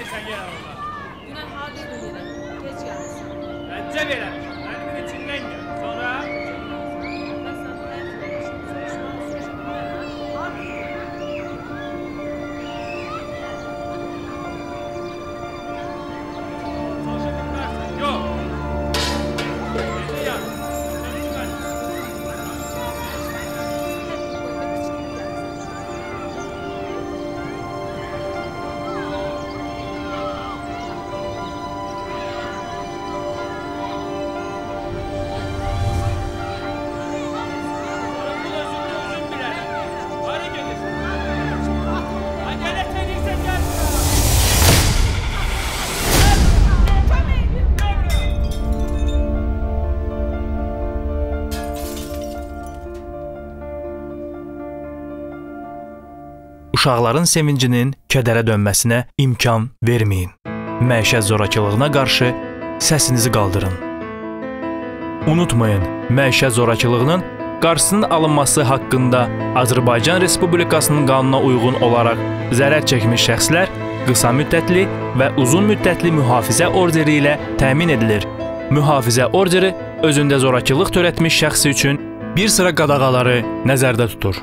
edirsən yenə orada? Dünən harada idin yenə? Gec gəlmişsən. Ləccə verəmiş, mənim içindən gəl. Sonra? Mən sən buraya tutmuşum. Soruşmaq mənə. Harada idin? Çalışa bilmərsən, yox. Necə yarın? Sən çıxar. Uşaqların sevincinin kədərə dönməsinə imkan verməyin. Məişət zorakılığına qarşı səsinizi qaldırın. Unutmayın, məişət zorakılığının qarşısının alınması haqqında Azərbaycan Respublikasının qanununa uyğun olaraq zərər çəkmiş şəxslər qısa müddətli və uzun müddətli mühafizə orderi ilə təmin edilir. Mühafizə orderi özündə zorakılıq törətmiş şəxsi üçün bir sıra qadağaları nəzərdə tutur.